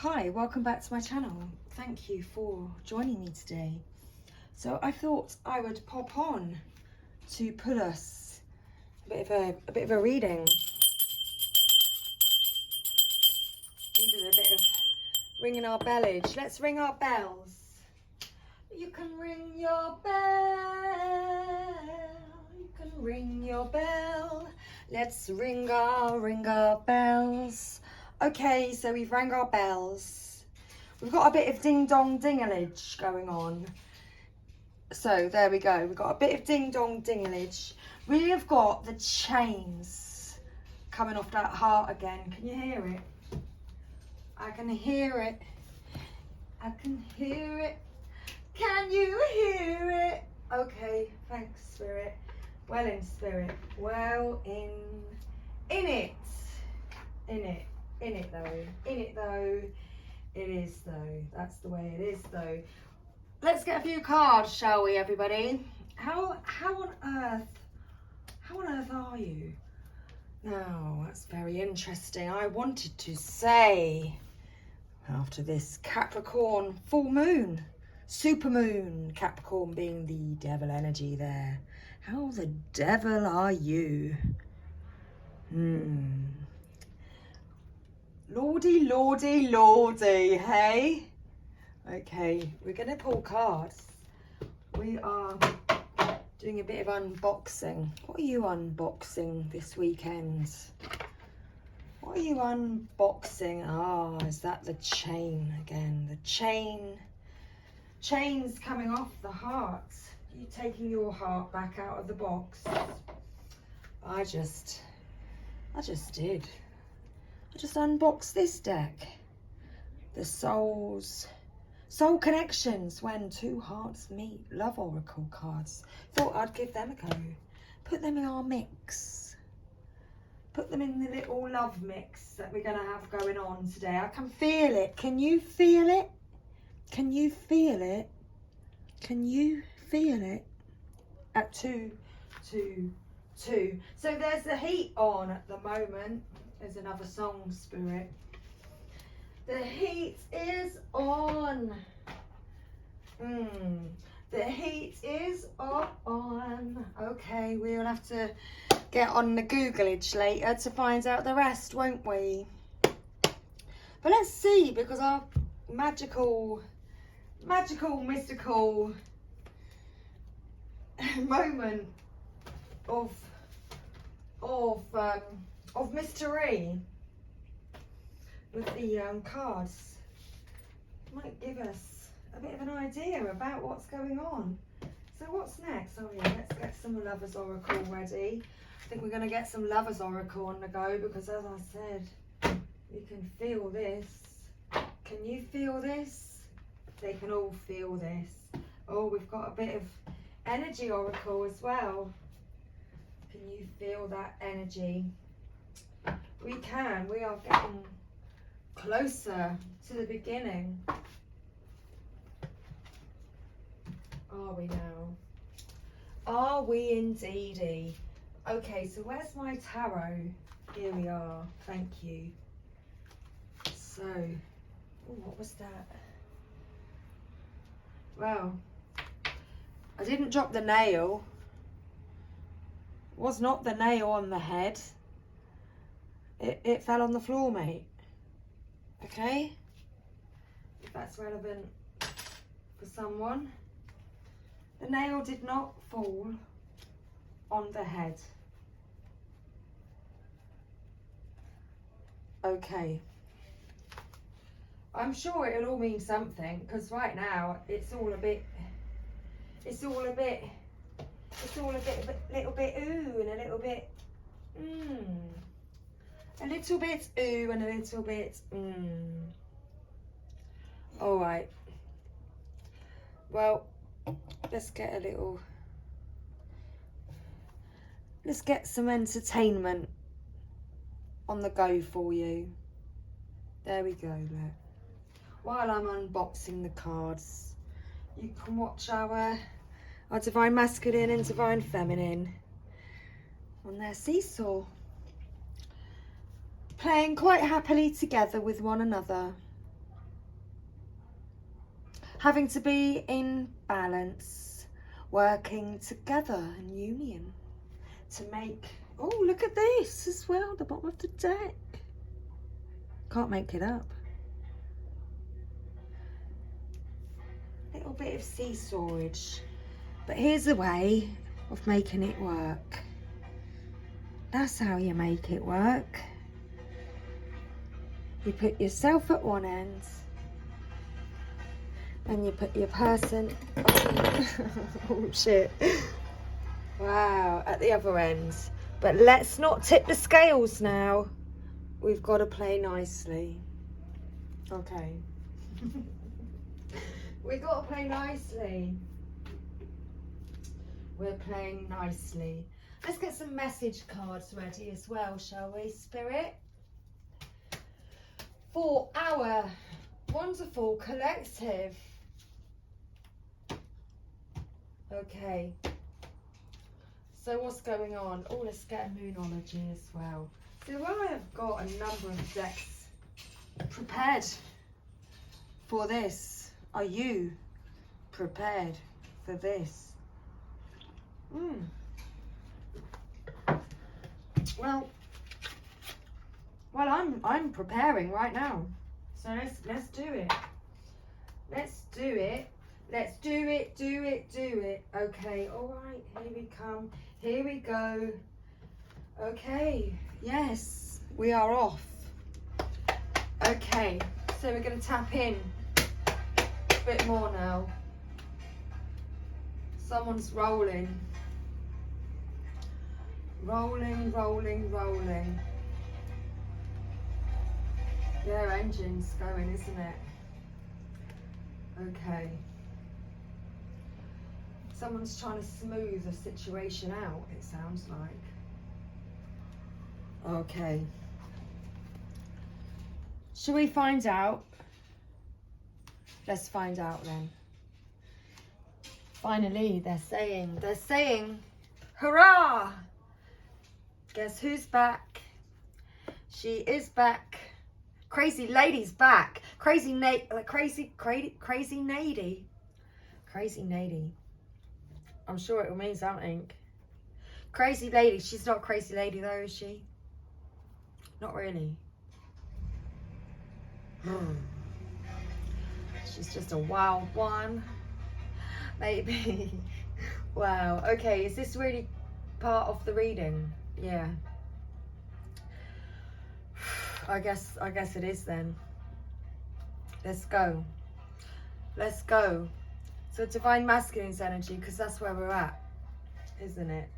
Hi, welcome back to my channel. Thank you for joining me today. So I thought I would pop on to pull us a bit of a reading. Needed a bit of ringing our bellage. Let's ring our bells. You can ring your bell. You can ring your bell. Let's ring our bells. Okay, so we've rang our bells. We've got a bit of ding dong dingalage going on. So there we go. We've got a bit of ding dong dingalage. We have got the chains coming off that heart again. Can you hear it? I can hear it. I can hear it. Can you hear it? Okay, thanks, Spirit. Well in Spirit. Well in it. In it. In it though. In it though. It is though. That's the way it is though. Let's get a few cards, shall we, everybody? How on earth are you? Now, that's very interesting. I wanted to say, after this Capricorn full moon, super moon, Capricorn being the devil energy there. How the devil are you? Lordy, lordy, lordy, hey? Okay, we're going to pull cards. We are doing a bit of unboxing. What are you unboxing this weekend? What are you unboxing? Ah, is that the chain again? The chains coming off the heart. You taking your heart back out of the box. I just did. I just unboxed this deck. The Soul Connections, when two hearts meet. Love Oracle cards. Thought I'd give them a go. Put them in our mix. Put them in the little love mix that we're going to have going on today. I can feel it. Can you feel it? Can you feel it? Can you feel it? At 2, 2, 2. So there's the heat on at the moment. There's another song, Spirit. The heat is on. The heat is on. Okay, we'll have to get on the Googlage later to find out the rest, won't we? But let's see, because our magical, mystical moment of mystery with the cards might give us a bit of an idea about what's going on. So what's next? Oh yeah, let's get some Lovers Oracle ready. I think we're going to get some Lovers Oracle on the go, because as I said, you can feel this. Can you feel this? They can all feel this. Oh, we've got a bit of Energy Oracle as well. Can you feel that energy? We can. We are getting closer to the beginning. Are we now? Are we indeedy? Okay, so where's my tarot? Here we are. Thank you. So, ooh, what was that? Well, I didn't drop the nail. It was not the nail on the head. It fell on the floor, mate. Okay? If that's relevant for someone. The nail did not fall on the head. Okay. I'm sure it'll all mean something, because right now it's all a little bit ooh and a little bit a little bit ooh and a little bit all right, well, let's get some entertainment on the go for you. There we go. Look, while I'm unboxing the cards, you can watch our Divine Masculine and Divine Feminine on their seesaw, playing quite happily together with one another. having to be in balance, working together in union to make, oh, look at this as well, the bottom of the deck. Can't make it up. Little bit of seesawage. But here's a way of making it work. That's how you make it work. You put yourself at one end and you put your person, oh shit, wow, at the other end. But let's not tip the scales now. We've got to play nicely. Okay. We've got to play nicely. We're playing nicely. Let's get some message cards ready as well, shall we, Spirit? For our wonderful collective. Okay. So what's going on? Oh, let's get a Moonology as well. So I have got a number of decks prepared for this. Are you prepared for this? Well, I'm preparing right now. So let's do it. Let's do it. Let's do it, do it, do it. Okay, all right, here we come. Here we go. Okay, yes, we are off. Okay, so we're going to tap in a bit more now. Someone's rolling. Rolling, rolling, rolling. Their engine's going, isn't it? Okay. Someone's trying to smooth a situation out, it sounds like. Okay. Shall we find out? Let's find out then. Finally, they're saying, hurrah! Guess who's back? She is back. Crazy lady's back. Crazy Nady. Crazy Nady. I'm sure it will mean something. Crazy lady. She's not crazy lady though, is she? Not really. She's just a wild one. Maybe. Wow. Okay, is this really part of the reading? Yeah. I guess it is then. Let's go. Let's go. So Divine Masculine's energy, because that's where we're at, isn't it?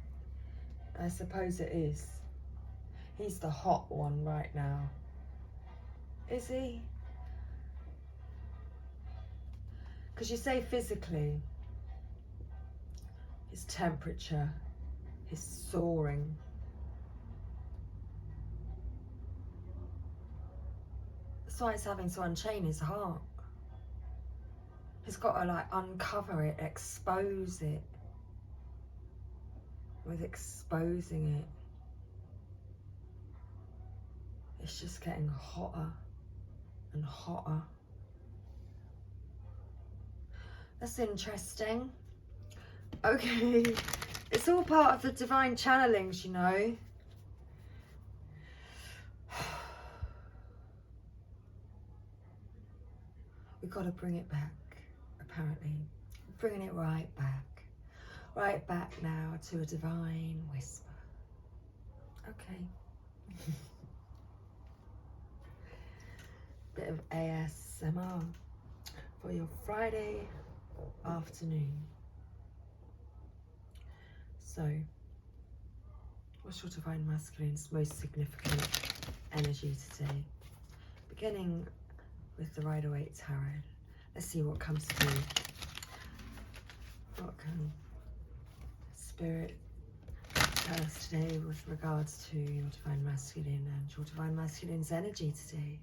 I suppose it is. He's the hot one right now. Is he? Because you say physically, his temperature, his soaring. That's why it's having to unchain his heart. He's got to like uncover it, expose it. With exposing it, it's just getting hotter and hotter. That's interesting. Okay, it's all part of the divine channelings, you know. We've got to bring it back, apparently. Bringing it right back. Right back now to a divine whisper. Okay. Bit of ASMR for your Friday afternoon. So, what's your Divine Masculine's most significant energy today? Beginning with the Rider-Waite Tarot. Let's see what comes through. What can Spirit tell us today with regards to your Divine Masculine and your Divine Masculine's energy today?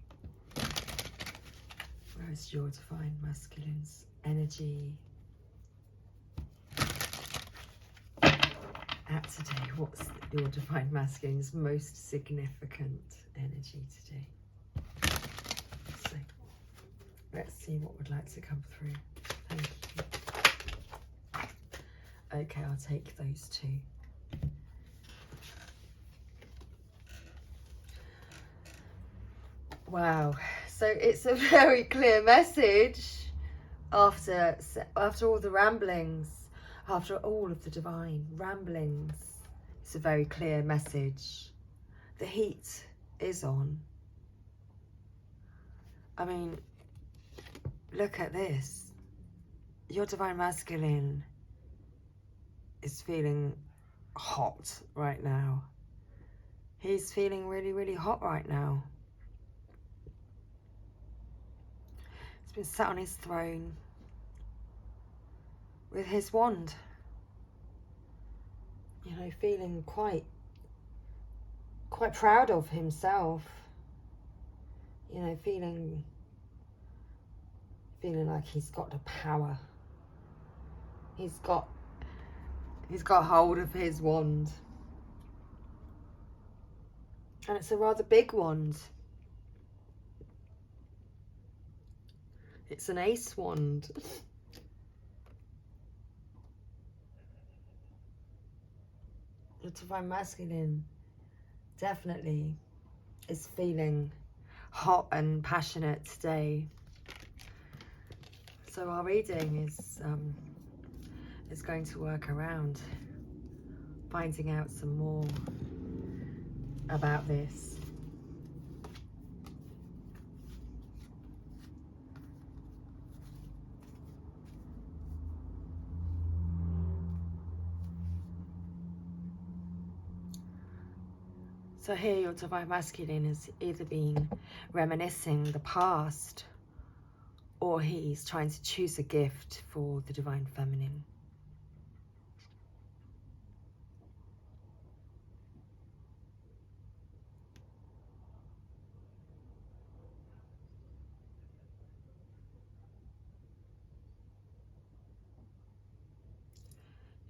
Where is your Divine Masculine's energy at today? What's your Divine Masculine's most significant energy today? Let's see what would like to come through. Okay, I'll take those two. Wow, so it's a very clear message after all the ramblings, after all of the divine ramblings. It's a very clear message. The heat is on. I mean, look at this. Your divine masculine is feeling hot right now. He's feeling really, really hot right now. He's been sat on his throne with his wand, you know, feeling quite proud of himself, you know, feeling like he's got the power. He's got hold of his wand, and it's a rather big wand. It's an ace wand. The divine masculine definitely is feeling hot and passionate today. So our reading is going to work around finding out some more about this. So here your divine masculine has either been reminiscing the past, or he's trying to choose a gift for the divine feminine.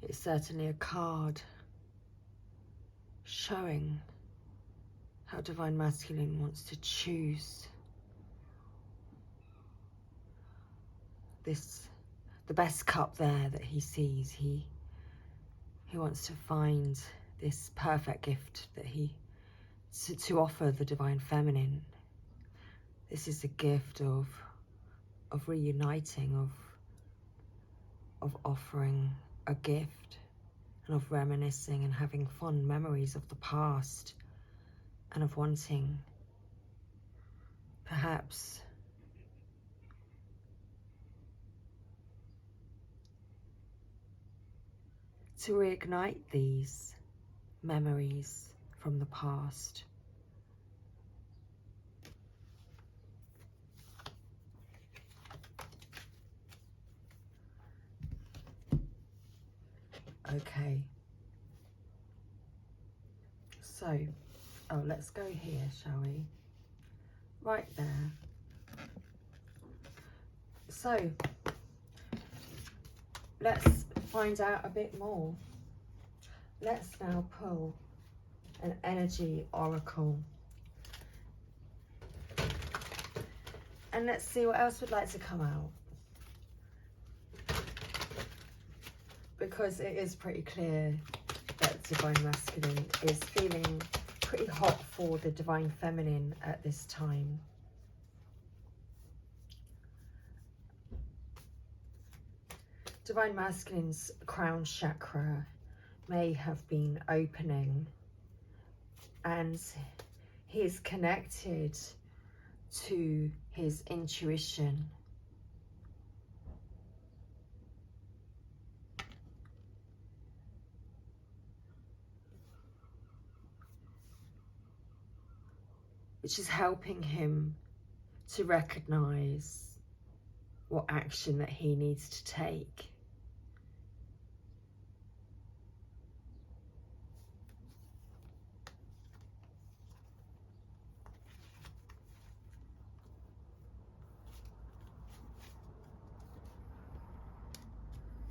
It's certainly a card showing how divine masculine wants to choose the best cup there that he sees. He wants to find this perfect gift that to offer the divine feminine. This is a gift of reuniting, of offering a gift, and of reminiscing and having fond memories of the past, and of wanting perhaps to reignite these memories from the past. Okay. So, let's go here, shall we? Right there. So, let's find out a bit more. Let's now pull an energy oracle. And let's see what else would like to come out. Because it is pretty clear that divine masculine is feeling pretty hot for the divine feminine at this time. Divine masculine's crown chakra may have been opening, and he is connected to his intuition. Which is helping him to recognize what action that he needs to take.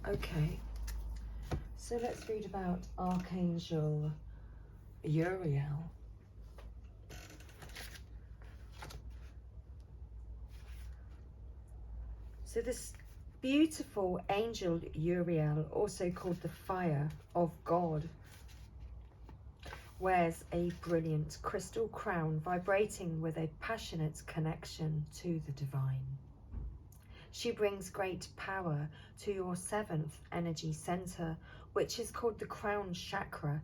Okay, so let's read about Archangel Uriel. So this Beautiful angel Uriel, also called the fire of God, wears a brilliant crystal crown vibrating with a passionate connection to the divine. She brings great power to your 7th energy center, which is called the crown chakra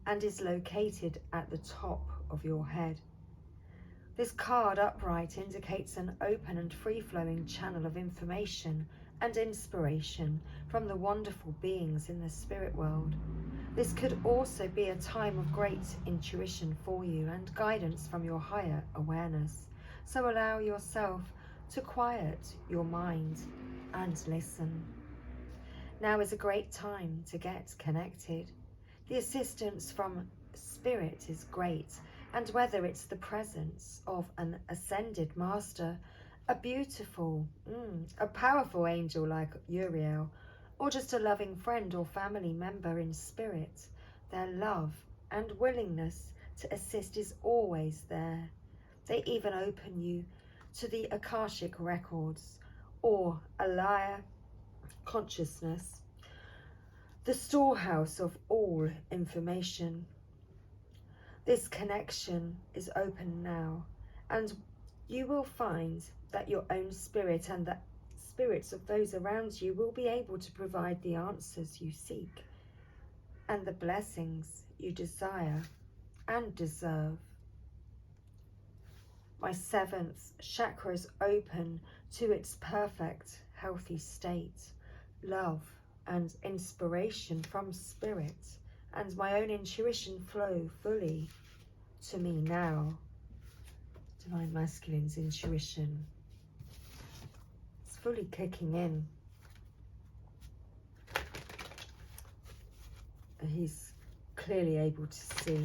and is located at the top of your head. This card upright indicates an open and free-flowing channel of information and inspiration from the wonderful beings in the spirit world. This could also be a time of great intuition for you and guidance from your higher awareness. So allow yourself to quiet your mind and listen. Now is a great time to get connected. The assistance from spirit is great, and whether it's the presence of an ascended master, a beautiful, a powerful angel like Uriel, or just a loving friend or family member in spirit, their love and willingness to assist is always there. They even open you to the Akashic records or Alaya consciousness, the storehouse of all information. This connection is open now, and you will find that your own spirit and the spirits of those around you will be able to provide the answers you seek and the blessings you desire and deserve. My 7th chakra is open to its perfect, healthy state, love and inspiration from spirit, and my own intuition flow fully to me now. Divine Masculine's intuition is fully kicking in. He's clearly able to see,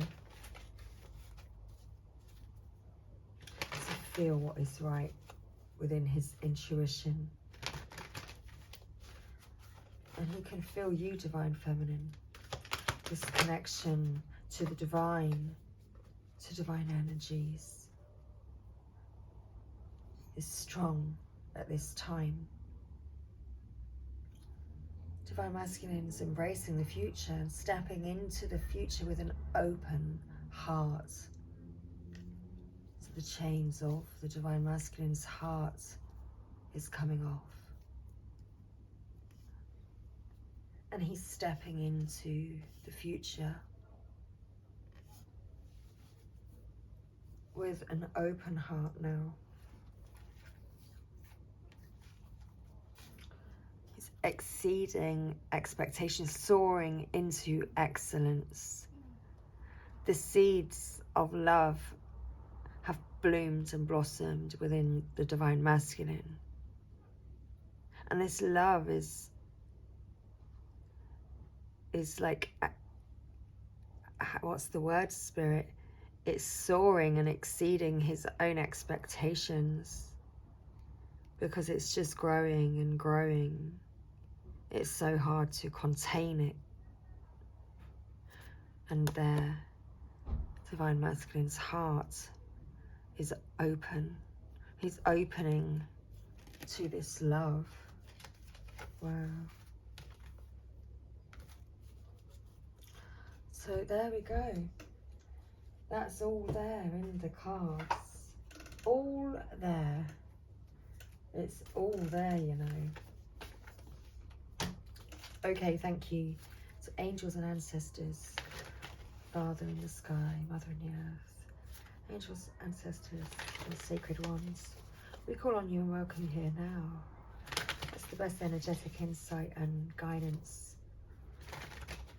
to feel what is right within his intuition. And he can feel you, Divine Feminine. This connection to the divine, to divine energies, is strong at this time. Divine Masculine is embracing the future and stepping into the future with an open heart. So the chains of the Divine Masculine's heart is coming off. And he's stepping into the future with an open heart now. He's exceeding expectations, soaring into excellence. The seeds of love have bloomed and blossomed within the Divine Masculine. And this love is like, what's the word, Spirit? It's soaring and exceeding his own expectations because it's just growing and growing. It's so hard to contain it. And there, Divine Masculine's heart is open. He's opening to this love. Wow. So there we go. That's all there in the cards. All there. It's all there, you know. Okay, thank you to angels and ancestors, Father in the sky, Mother in the earth, angels, ancestors, and sacred ones. We call on you and welcome you here now. That's the best energetic insight and guidance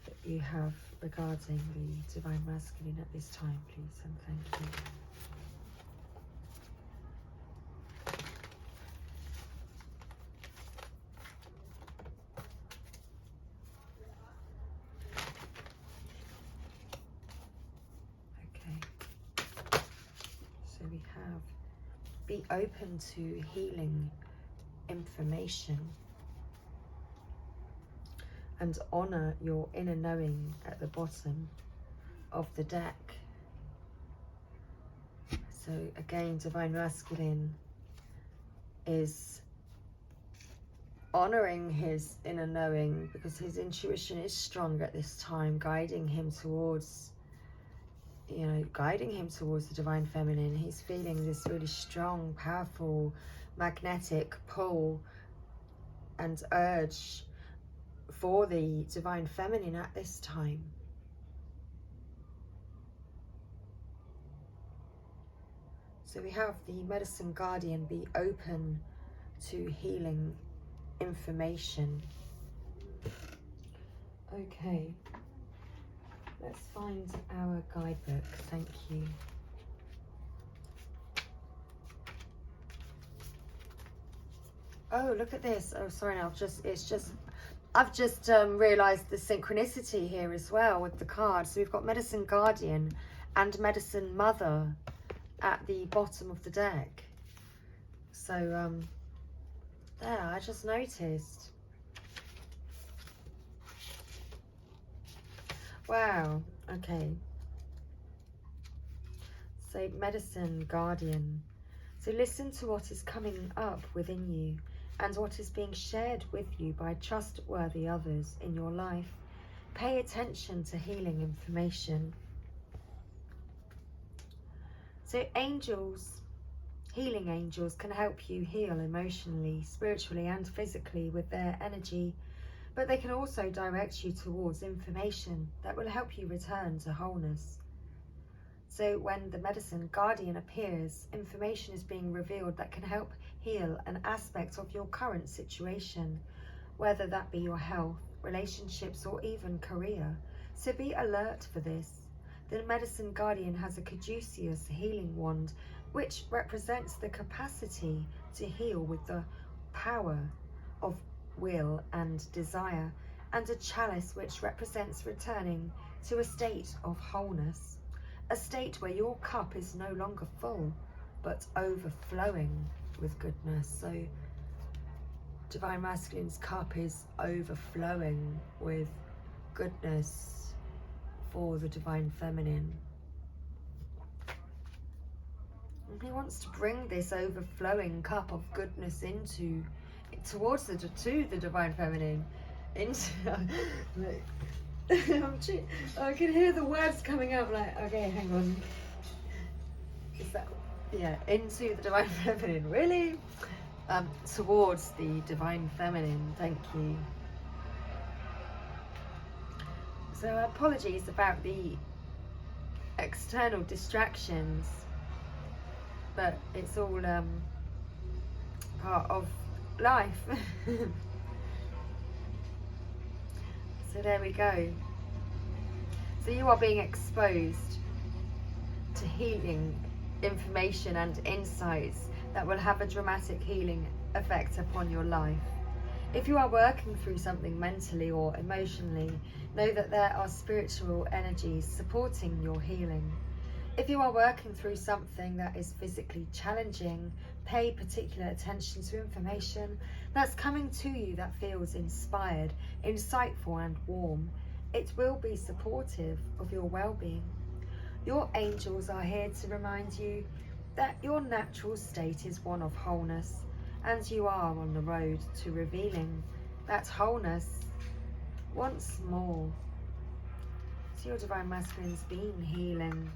that you have regarding the Divine Masculine at this time, please, and thank you. Okay, so we have be open to healing information and honor your inner knowing at the bottom of the deck. So again, Divine Masculine is honoring his inner knowing, because his intuition is strong at this time, guiding him towards, you know, guiding him towards the divine feminine. He's feeling this really strong, powerful, magnetic pull and urge for the divine feminine at this time. So we have the medicine guardian be open to healing information. Okay, let's find our guidebook. Thank you. Oh, look at this. Oh, sorry, now I've just realized the synchronicity here as well with the cards. So we've got medicine guardian and medicine mother at the bottom of the deck. So there, I just noticed. Wow. Okay. So medicine guardian. So listen to what is coming up within you and what is being shared with you by trustworthy others in your life. Pay attention to healing information. So angels, healing angels, can help you heal emotionally, spiritually and physically with their energy, but they can also direct you towards information that will help you return to wholeness. So when the medicine guardian appears, information is being revealed that can help heal an aspect of your current situation, whether that be your health, relationships, or even career. So be alert for this. The medicine guardian has a caduceus healing wand, which represents the capacity to heal with the power of will and desire, and a chalice which represents returning to a state of wholeness, a state where your cup is no longer full but overflowing with goodness. So divine masculine's cup is overflowing with goodness for the divine feminine. And he wants to bring this overflowing cup of goodness towards the divine feminine, into I can hear the words coming out, like, okay, hang on, is that, yeah, into the divine feminine, really, towards the divine feminine. Thank you. So apologies about the external distractions, but it's all part of life. So there we go. So you are being exposed to healing information and insights that will have a dramatic healing effect upon your life. If you are working through something mentally or emotionally, know that there are spiritual energies supporting your healing. If you are working through something that is physically challenging, pay particular attention to information that's coming to you that feels inspired, insightful and warm. It will be supportive of your well-being. Your angels are here to remind you that your natural state is one of wholeness, and you are on the road to revealing that wholeness once more. So your divine masculine's been healing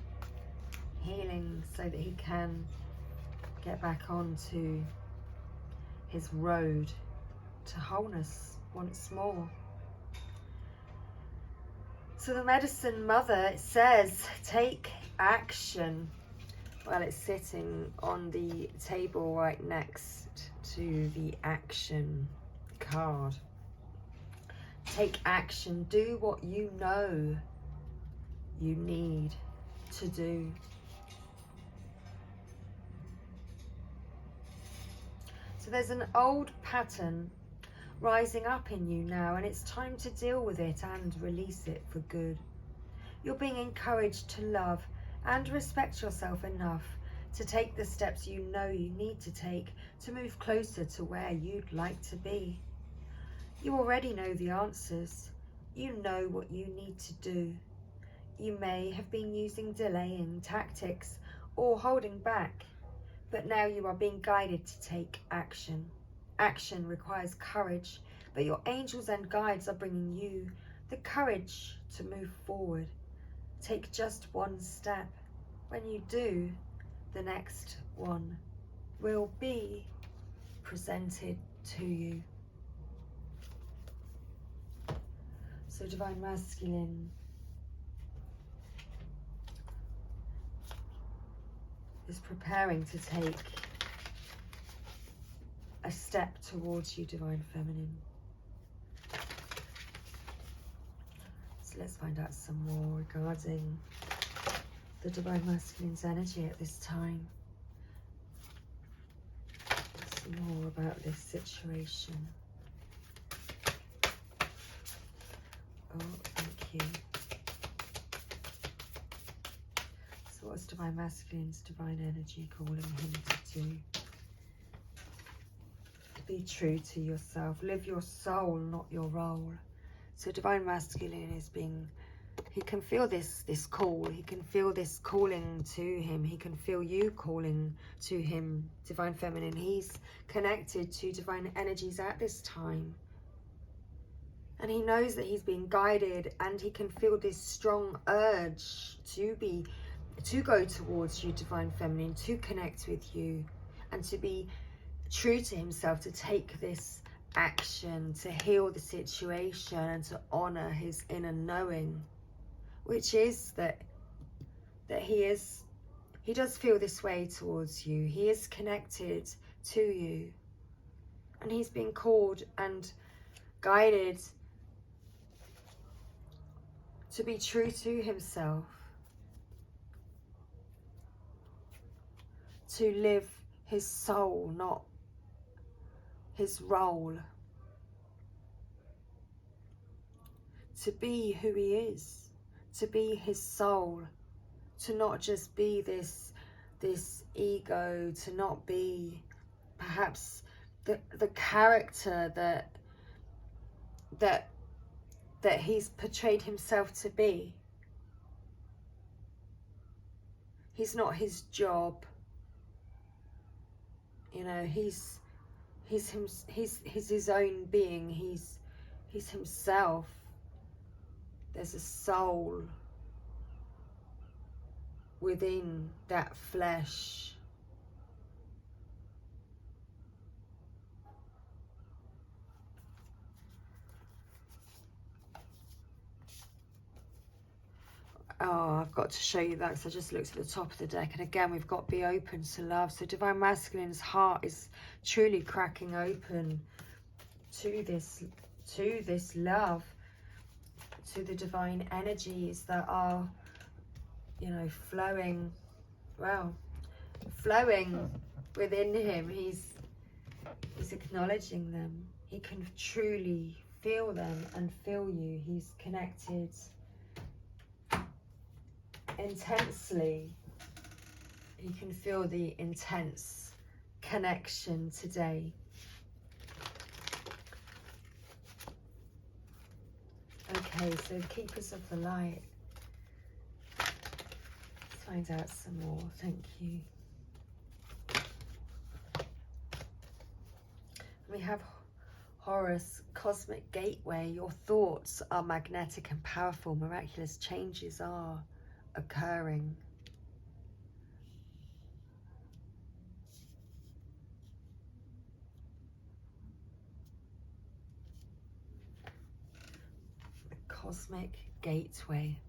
so that he can get back onto his road to wholeness once more. So the medicine mother, it says, take action. Well, it's sitting on the table right next to the action card. Take action. Do what you know you need to do. So there's an old pattern rising up in you now, and it's time to deal with it and release it for good. You're being encouraged to love and respect yourself enough to take the steps you know you need to take to move closer to where you'd like to be. You already know the answers. You know what you need to do. You may have been using delaying tactics or holding back, but now you are being guided to take action. action requires courage, but your angels and guides are bringing you the courage to move forward. Take just one step. When you do, the next one will be presented to you. So Divine Masculine is preparing to take a step towards you, Divine Feminine. So let's find out some more regarding the Divine Masculine's energy at this time. Some more about this situation. Oh, thank you. So what's Divine Masculine's divine energy calling him to do? Be true to yourself. Live your soul, not your role. So Divine Masculine is being, he can feel this call. He can feel this calling to him. He can feel you calling to him, Divine Feminine. He's connected to divine energies at this time. And he knows that he's being guided, and he can feel this strong urge to go towards you, Divine Feminine, to connect with you, and to be true to himself, to take this action, to heal the situation, and to honor his inner knowing, which is that he does feel this way towards you. He is connected to you, and he's being called and guided to be true to himself, to live his soul, not his role, to be who he is, to be his soul, to not just be this ego, to not be perhaps the character that he's portrayed himself to be. He's not his job, you know. He's his own being. He's himself. There's a soul within that flesh. Oh, I've got to show you that because I just looked at the top of the deck, and again we've got be open to love. So Divine Masculine's heart is truly cracking open to this love, to the divine energies that are, you know, flowing within him. He's acknowledging them. He can truly feel them and feel you. He's connected intensely. You can feel the intense connection today. Okay, so Keepers of the Light. Let's find out some more. Thank you. We have Horus, Cosmic Gateway. Your thoughts are magnetic and powerful. Miraculous changes are occurring. The Cosmic Gateway.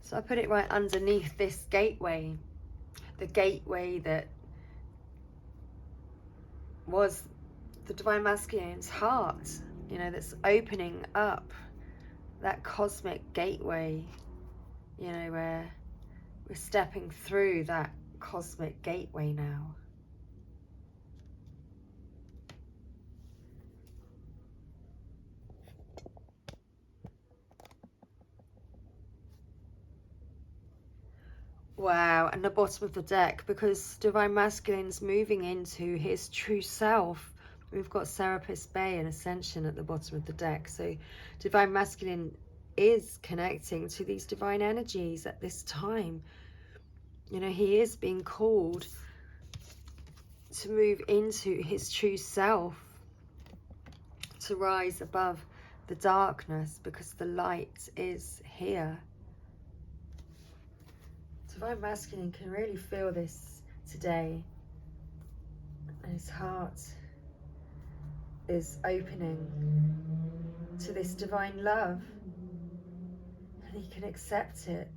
So I put it right underneath this gateway, the gateway that was the Divine Masculine's heart, you know, that's opening up, that cosmic gateway, you know, where we're stepping through that cosmic gateway now. Wow, and the bottom of the deck, because Divine Masculine's moving into his true self. We've got Serapis Bay and Ascension at the bottom of the deck. So Divine Masculine is connecting to these divine energies at this time. You know, he is being called to move into his true self, to rise above the darkness, because the light is here. Divine Masculine can really feel this today, and his heart is opening to this divine love, and he can accept it.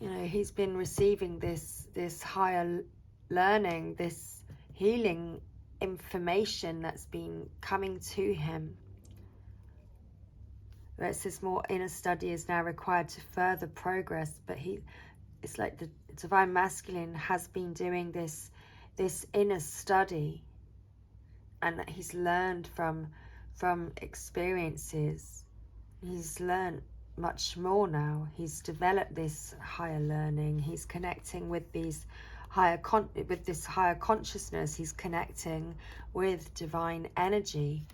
You know, he's been receiving this higher learning, this healing information that's been coming to him. Where it says more inner study is now required to further progress, but it's like the Divine Masculine has been doing this inner study, and that he's learned from experiences. He's learned much more now. He's developed this higher learning. He's connecting with these with this higher consciousness. He's connecting with divine energy.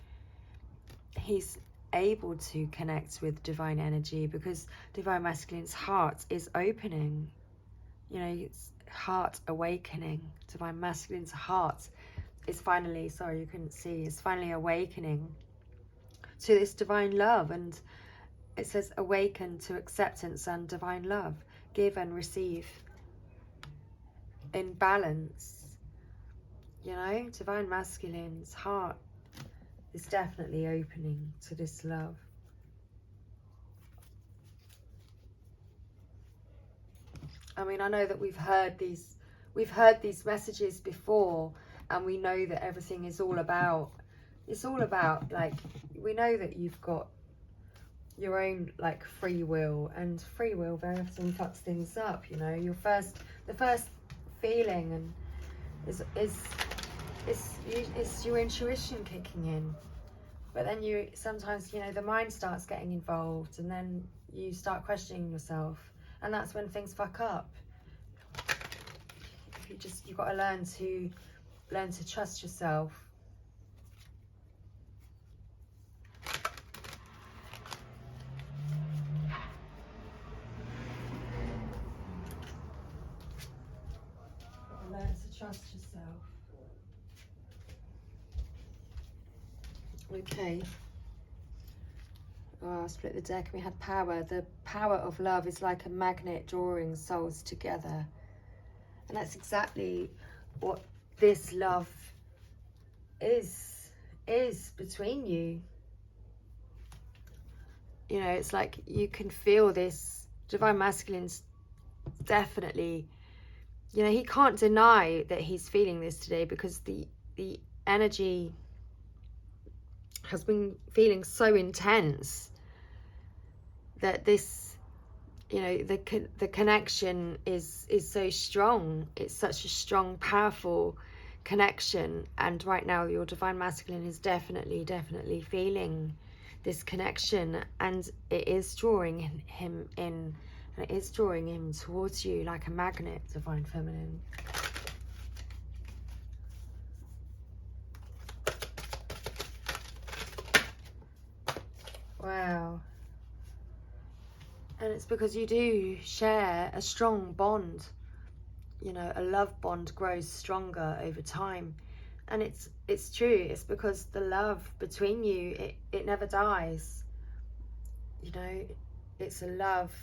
He's able to connect with divine energy because Divine Masculine's heart is opening. You know, it's heart awakening. Divine Masculine's heart is finally, sorry you couldn't see, is finally awakening to this divine love. And it says awaken to acceptance and divine love, give and receive in balance. You know, Divine Masculine's heart is definitely opening to this love. I mean, I know that we've heard these messages before, and we know that everything is all about, it's all about, like, we know that you've got your own, like, free will, and free will very often fucks things up, you know. The first feeling and is your intuition kicking in. But then sometimes, you know, the mind starts getting involved, and then you start questioning yourself, and that's when things fuck up. You've got to learn to trust yourself. Learn to trust yourself. Okay. Oh, I'll split the deck. We had power. The power of love is like a magnet drawing souls together. And that's exactly what this love is between you. You know, it's like you can feel this. Divine Masculine's definitely, you know, he can't deny that he's feeling this today, because the energy has been feeling so intense that this, you know, the connection is so strong. It's such a strong, powerful connection. And right now your Divine Masculine is definitely feeling this connection, and it is drawing him in, and it is drawing him towards you like a magnet, Divine Feminine. Wow. And it's because you do share a strong bond. You know, a love bond grows stronger over time. And it's true. It's because the love between you, it never dies. You know, it's a love,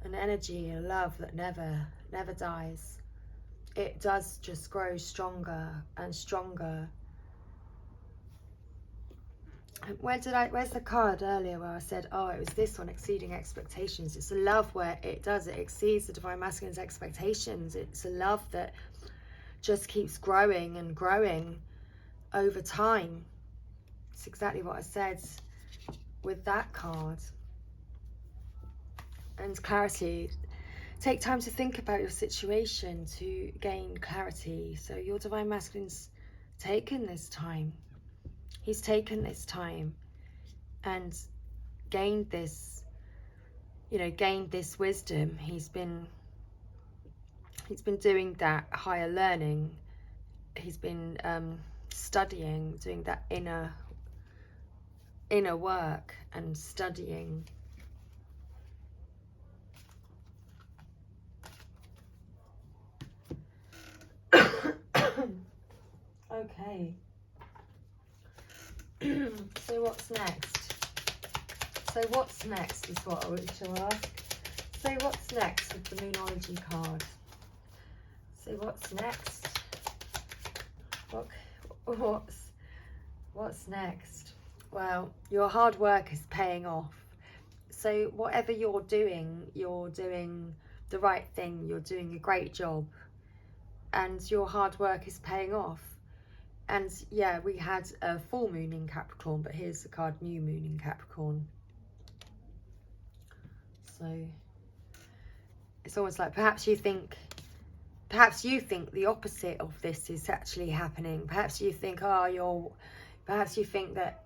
an energy, a love that never dies. It does just grow stronger and stronger. Where's the card earlier where I said, oh, it was this one, exceeding expectations? It's a love where it exceeds the Divine Masculine's expectations. It's a love that just keeps growing and growing over time. It's exactly what I said with that card. And clarity. Take time to think about your situation to gain clarity. So your Divine Masculine's taken this time. He's taken this time and gained this, you know, gained this wisdom. He's been doing that higher learning. He's been studying, doing that inner work and studying. Okay. So what's next? So what's next is what I wish to ask. So what's next with the Moonology card? So what's next? What's next? Well, your hard work is paying off. So whatever you're doing the right thing. You're doing a great job, and your hard work is paying off. And yeah, we had a full moon in Capricorn, but here's the card new moon in Capricorn. So it's almost like perhaps you think the opposite of this is actually happening. Perhaps you think, perhaps you think that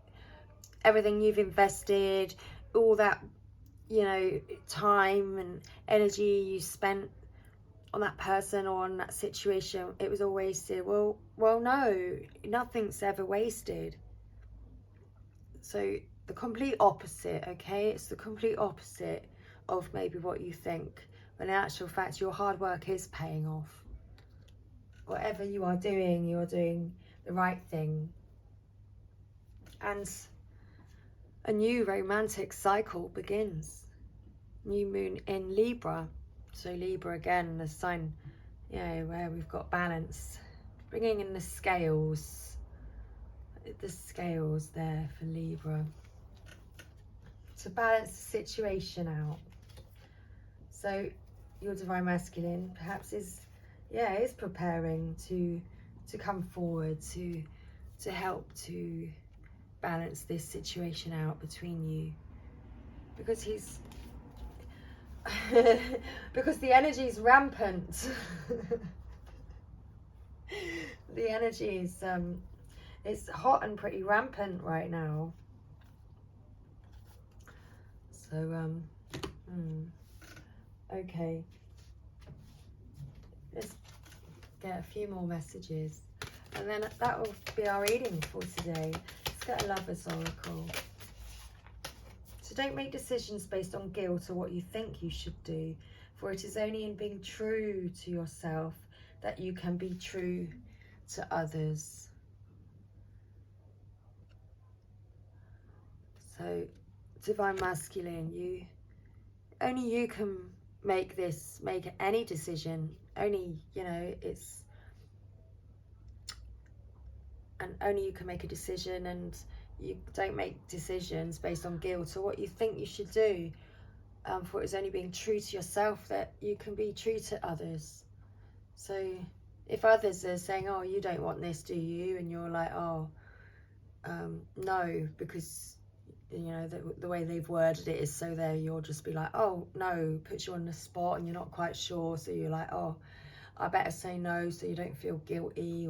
everything you've invested, all that, you know, time and energy you spent on that person or on that situation, it was all wasted. Well, no, nothing's ever wasted. So the complete opposite, okay? It's the complete opposite of maybe what you think. When in actual fact, your hard work is paying off. Whatever you are doing the right thing. And a new romantic cycle begins. New moon in Libra. So Libra again, the sign, you know, where we've got balance. Bringing in the scales. The scales there for Libra. To balance the situation out. So your divine masculine perhaps is preparing to come forward to help to balance this situation out between you, because he's because the energy is rampant. The energy is it's hot and pretty rampant right now. So okay, let's get a few more messages, and then that will be our reading for today. Let's get a Lover's Oracle. So don't make decisions based on guilt or what you think you should do, for it is only in being true to yourself that you can be true to others. So divine masculine, only you can make any decision. Only, you know, and only you can make a decision, and you don't make decisions based on guilt or what you think you should do, for it is only being true to yourself that you can be true to others. So if others are saying, oh, you don't want this, do you? And you're like, oh, no, because, you know, the way they've worded it is so there, you'll just be like, oh, no, puts you on the spot and you're not quite sure. So you're like, oh, I better say no so you don't feel guilty,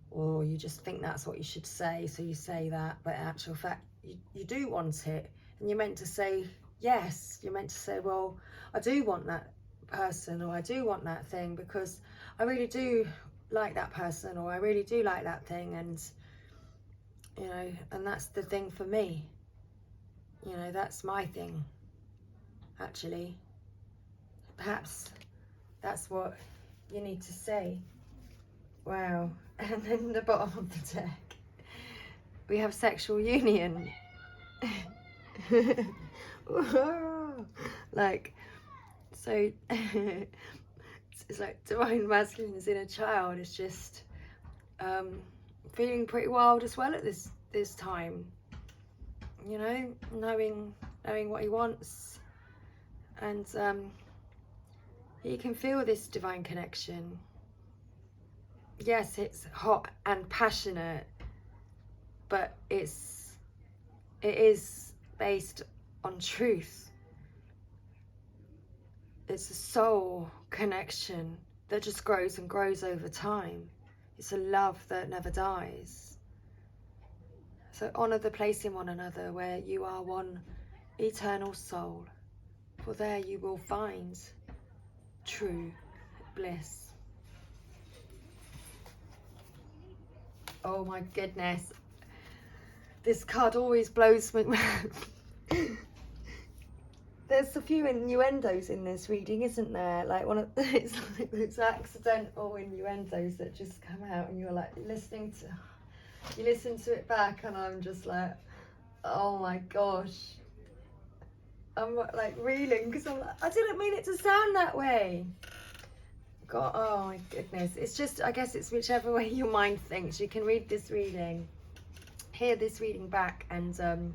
or you just think that's what you should say, so you say that, but in actual fact, you do want it, and you're meant to say yes. You're meant to say, well, I do want that person, or I do want that thing, because I really do like that person, or I really do like that thing, and, you know, and that's the thing for me. You know, that's my thing, actually. Perhaps that's what you need to say. Wow. And then the bottom of the deck, we have sexual union. Like, so it's like divine masculine is in a child. It's just feeling pretty wild as well at this time. You know, knowing what he wants, and he can feel this divine connection. Yes, it's hot and passionate, but it is based on truth. It's a soul connection that just grows and grows over time. It's a love that never dies. So honour the place in one another where you are one eternal soul, for there you will find true bliss. Oh my goodness, this card always blows me. There's a few innuendos in this reading, isn't there? Like it's like those accidental innuendos that just come out, and you're like you listen to it back, and I'm just like, oh my gosh, I'm like reeling because I'm like, I didn't mean it to sound that way. God, oh my goodness, it's just, I guess it's whichever way your mind thinks. You can read this reading, hear this reading back, and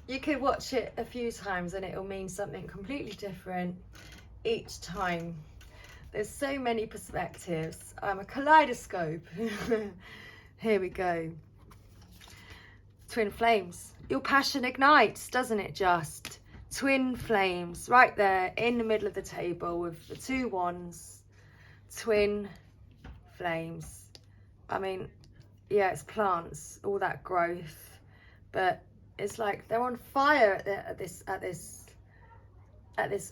you could watch it a few times and it'll mean something completely different each time. There's so many perspectives. I'm a kaleidoscope. Here we go. Twin flames. Your passion ignites, doesn't it just? Twin flames right there in the middle of the table with the 2 wands. Twin flames. I mean, yeah, it's plants, all that growth, but it's like they're on fire at this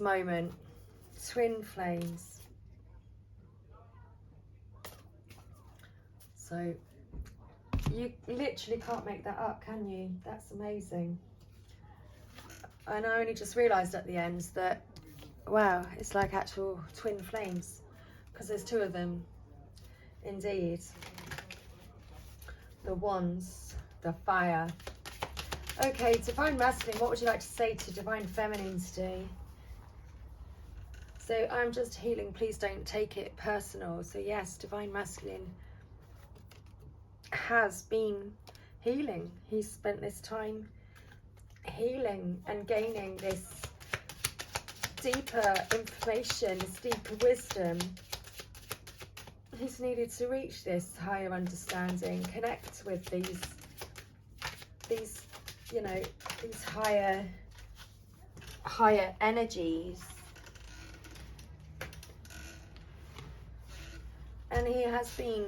moment. Twin flames. So you literally can't make that up, can you? That's amazing. And I only just realised at the end that, wow, it's like actual twin flames, because there's 2 of them, indeed. The wands, the fire. Okay, Divine Masculine, what would you like to say to Divine Feminine today? So I'm just healing, please don't take it personal. So yes, Divine Masculine has been healing. He's spent this time healing and gaining this deeper information, this deeper wisdom. He's needed to reach this higher understanding, connect with these you know, these higher energies. And he has been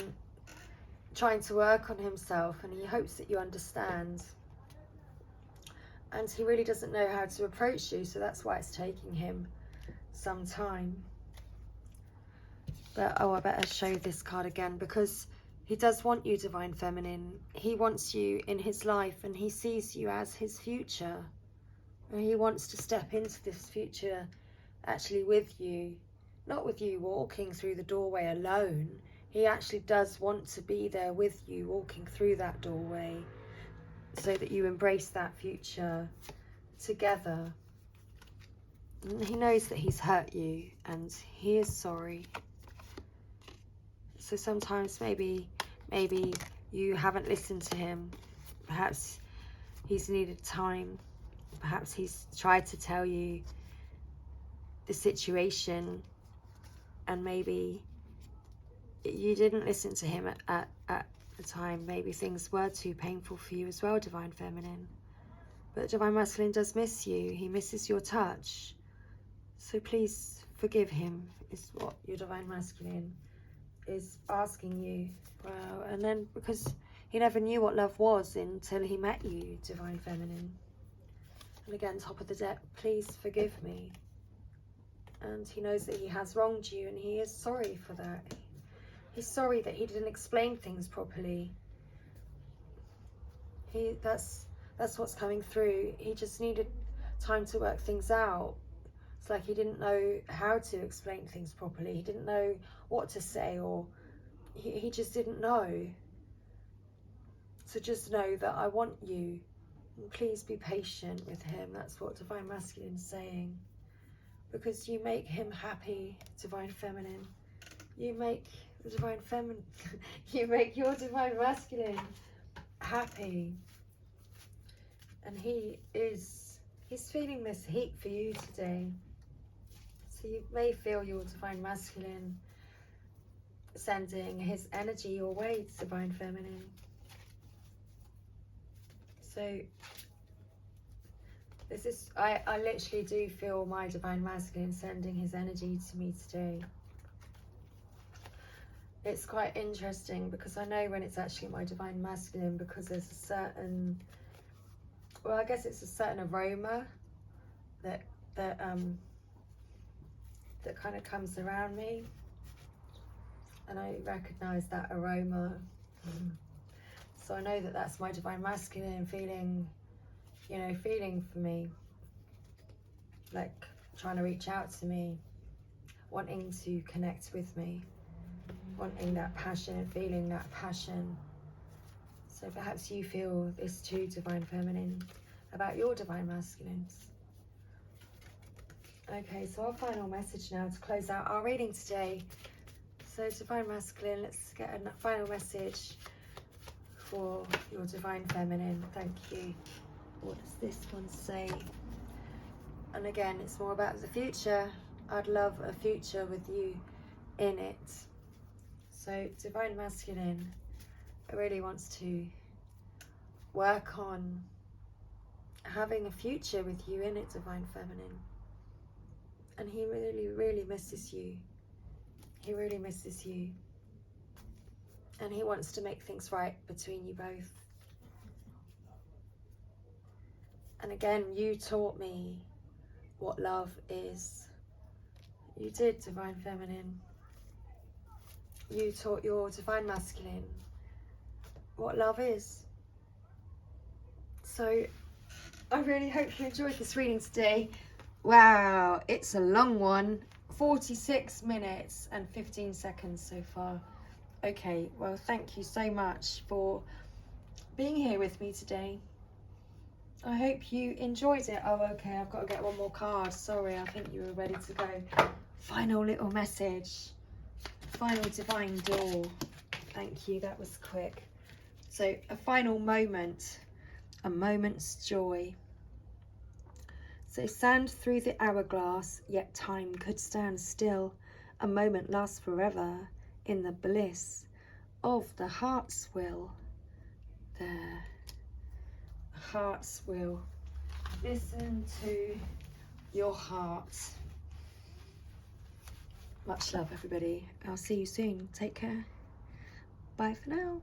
trying to work on himself, and he hopes that you understand. And he really doesn't know how to approach you, so that's why it's taking him some time. But oh, I better show this card again, because he does want you, Divine Feminine. He wants you in his life, and he sees you as his future. And he wants to step into this future actually with you, not with you walking through the doorway alone. He actually does want to be there with you, walking through that doorway, so that you embrace that future together. And he knows that he's hurt you, and he is sorry. So sometimes maybe you haven't listened to him. Perhaps he's needed time. Perhaps he's tried to tell you the situation, and maybe you didn't listen to him at the time. Maybe things were too painful for you as well, Divine Feminine. But Divine Masculine does miss you. He misses your touch. So please forgive him, is what your Divine Masculine is asking you. Wow. And then because he never knew what love was until he met you, Divine Feminine. And again, top of the deck, please forgive me. And he knows that he has wronged you, and he is sorry for that. He's sorry that he didn't explain things properly. That's what's coming through. He just needed time to work things out. It's like he didn't know how to explain things properly. He didn't know what to say, or he just didn't know. So just know that I want you. And please be patient with him. That's what Divine Masculine is saying. Because you make him happy, Divine Feminine. You make the Divine Feminine, you make your Divine Masculine happy. And he's feeling this heat for you today. So you may feel your Divine Masculine sending his energy your way, Divine Feminine. So this is, I literally do feel my Divine Masculine sending his energy to me today. It's quite interesting because I know when it's actually my Divine Masculine, because there's a certain, well, I guess it's a certain aroma that kind of comes around me, and I recognize that aroma. So I know that that's my Divine Masculine feeling, you know, feeling for me. like trying to reach out to me, wanting to connect with me, wanting that passion and feeling that passion. So perhaps you feel this too, Divine Feminine, about your Divine Masculines. Okay, so our final message now to close out our reading today. So Divine Masculine, let's get a final message for your Divine Feminine. Thank you. What does this one say? And again, it's more about the future. I'd love a future with you in it. So Divine Masculine really wants to work on having a future with you in it, Divine Feminine. And he really, really misses you. He really misses you. And he wants to make things right between you both. And again, you taught me what love is. You did, Divine Feminine. You taught your Divine Masculine what love is. So I really hope you enjoyed this reading today. Wow, it's a long one. 46 minutes and 15 seconds so far. Okay, well, thank you so much for being here with me today. I hope you enjoyed it. Oh, okay, I've got to get one more card. Sorry, I think you were ready to go. Final little message. Final divine door. Thank you, that was quick. So, a final moment. A moment's joy. So sand through the hourglass, yet time could stand still. A moment lasts forever in the bliss of the heart's will. There. Heart's will. Listen to your heart. Much love, everybody. I'll see you soon. Take care. Bye for now.